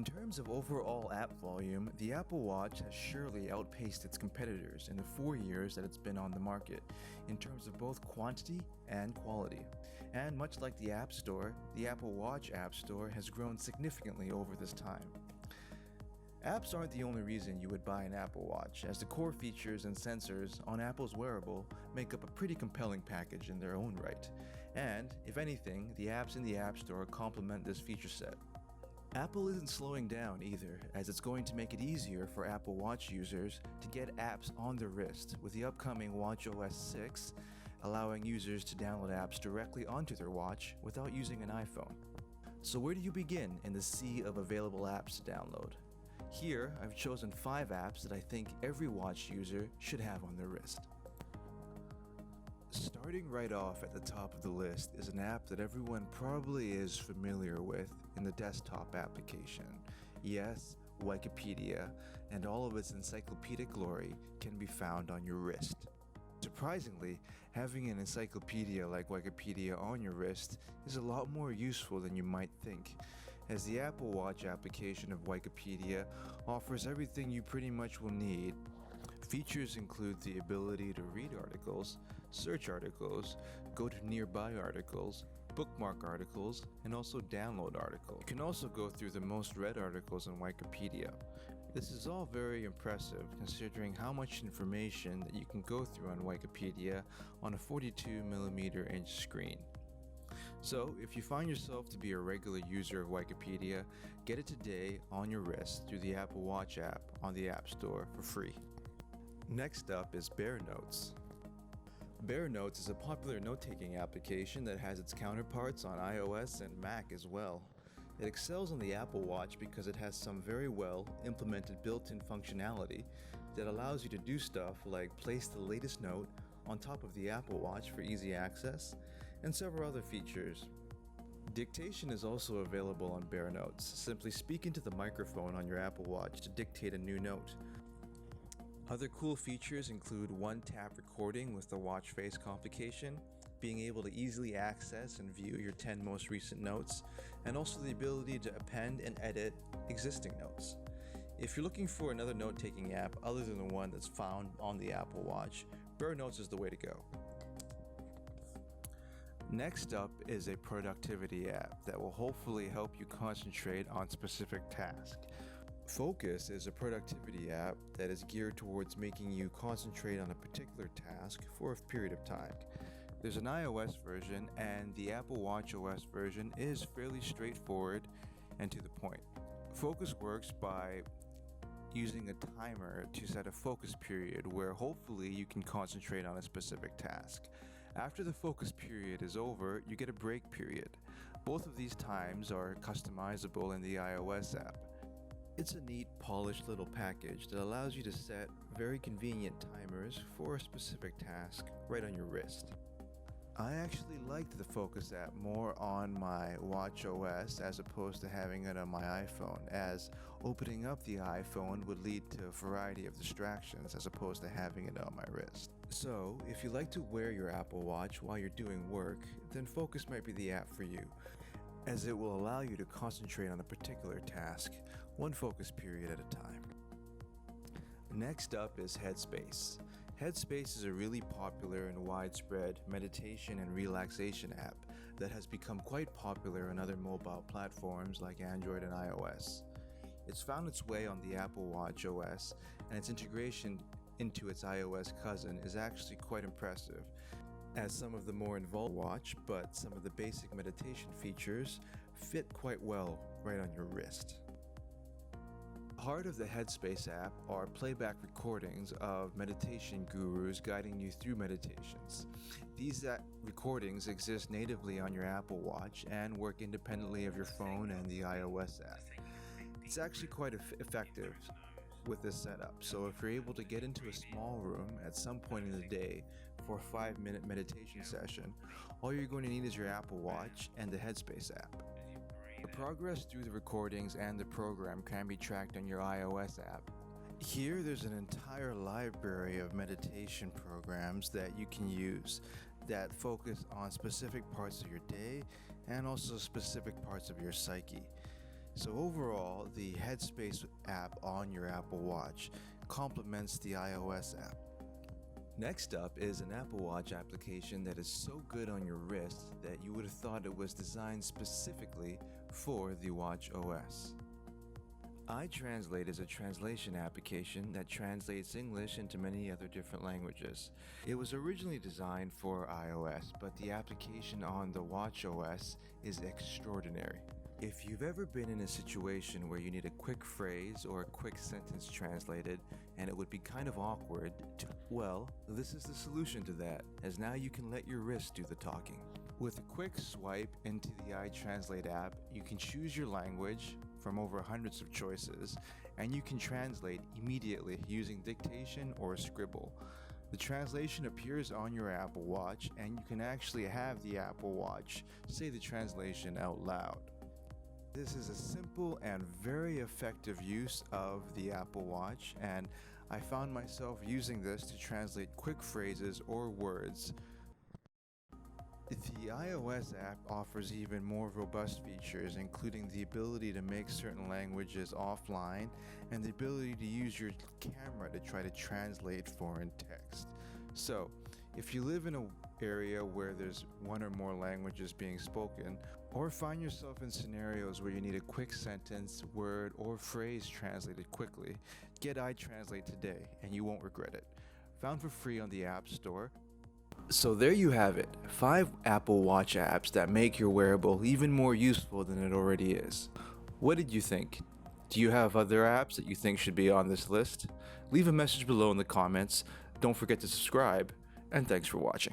In terms of overall app volume, the Apple Watch has surely outpaced its competitors in the 4 years that it's been on the market, in terms of both quantity and quality. And much like the App Store, the Apple Watch App Store has grown significantly over this time. Apps aren't the only reason you would buy an Apple Watch, as the core features and sensors on Apple's wearable make up a pretty compelling package in their own right. And, if anything, the apps in the App Store complement this feature set. Apple isn't slowing down either, as it's going to make it easier for Apple Watch users to get apps on their wrist with the upcoming watchOS 6, allowing users to download apps directly onto their watch without using an iPhone. So where do you begin in the sea of available apps to download? Here, I've chosen 5 apps that I think every watch user should have on their wrist. Starting right off at the top of the list is an app that everyone probably is familiar with in the desktop application. Yes, Wikipedia, and all of its encyclopedic glory can be found on your wrist. Surprisingly, having an encyclopedia like Wikipedia on your wrist is a lot more useful than you might think, as the Apple Watch application of Wikipedia offers everything you pretty much will need. Features include the ability to read articles, search articles, go to nearby articles, bookmark articles, and also download articles. You can also go through the most read articles in Wikipedia. This is all very impressive considering how much information that you can go through on Wikipedia on a 42mm screen. So, if you find yourself to be a regular user of Wikipedia, get it today on your wrist through the Apple Watch app on the App Store for free. Next up is Bear Notes. Bear Notes is a popular note-taking application that has its counterparts on iOS and Mac as well. It excels on the Apple Watch because it has some very well implemented built-in functionality that allows you to do stuff like place the latest note on top of the Apple Watch for easy access, and several other features. Dictation is also available on Bear Notes. Simply speak into the microphone on your Apple Watch to dictate a new note. Other cool features include one-tap recording with the watch face complication, being able to easily access and view your 10 most recent notes, and also the ability to append and edit existing notes. If you're looking for another note-taking app other than the one that's found on the Apple Watch, Bear Notes is the way to go. Next up is a productivity app that will hopefully help you concentrate on specific tasks. Focus is a productivity app that is geared towards making you concentrate on a particular task for a period of time. There's an iOS version, and the Apple watchOS version is fairly straightforward and to the point. Focus works by using a timer to set a focus period where hopefully you can concentrate on a specific task. After the focus period is over, you get a break period. Both of these times are customizable in the iOS app. It's a neat, polished little package that allows you to set very convenient timers for a specific task right on your wrist. I actually liked the Focus app more on my watchOS as opposed to having it on my iPhone, as opening up the iPhone would lead to a variety of distractions as opposed to having it on my wrist. So, if you like to wear your Apple Watch while you're doing work, then Focus might be the app for you, as it will allow you to concentrate on a particular task, one focus period at a time. Next up is Headspace. Headspace is a really popular and widespread meditation and relaxation app that has become quite popular on other mobile platforms like Android and iOS. It's found its way on the Apple Watch OS, and its integration into its iOS cousin is actually quite impressive, as some of the more involved watch, but some of the basic meditation features fit quite well right on your wrist. Part of the Headspace app are playback recordings of meditation gurus guiding you through meditations. These recordings exist natively on your Apple Watch and work independently of your phone and the iOS app. It's actually quite effective with this setup, so if you're able to get into a small room at some point in the day for a 5-minute meditation session, all you're going to need is your Apple Watch and the Headspace app. The progress through the recordings and the program can be tracked on your iOS app. Here, there's an entire library of meditation programs that you can use that focus on specific parts of your day and also specific parts of your psyche. So overall, the Headspace app on your Apple Watch complements the iOS app. Next up is an Apple Watch application that is so good on your wrist that you would have thought it was designed specifically for the Watch OS. iTranslate is a translation application that translates English into many other different languages. It was originally designed for iOS, but the application on the Watch OS is extraordinary. If you've ever been in a situation where you need a quick phrase or a quick sentence translated and it would be kind of awkward, well, this is the solution to that, as now you can let your wrist do the talking. With a quick swipe into the iTranslate app, you can choose your language from over hundreds of choices, and you can translate immediately using dictation or scribble. The translation appears on your Apple Watch, and you can actually have the Apple Watch say the translation out loud. This is a simple and very effective use of the Apple Watch, and I found myself using this to translate quick phrases or words. The iOS app offers even more robust features, including the ability to make certain languages offline and the ability to use your camera to try to translate foreign text. So, if you live in an area where there's one or more languages being spoken, or find yourself in scenarios where you need a quick sentence, word, or phrase translated quickly, get iTranslate today and you won't regret it. Found for free on the App Store. So there you have it, 5 Apple Watch apps that make your wearable even more useful than it already is. What did you think? Do you have other apps that you think should be on this list? Leave a message below in the comments. Don't forget to subscribe, and thanks for watching.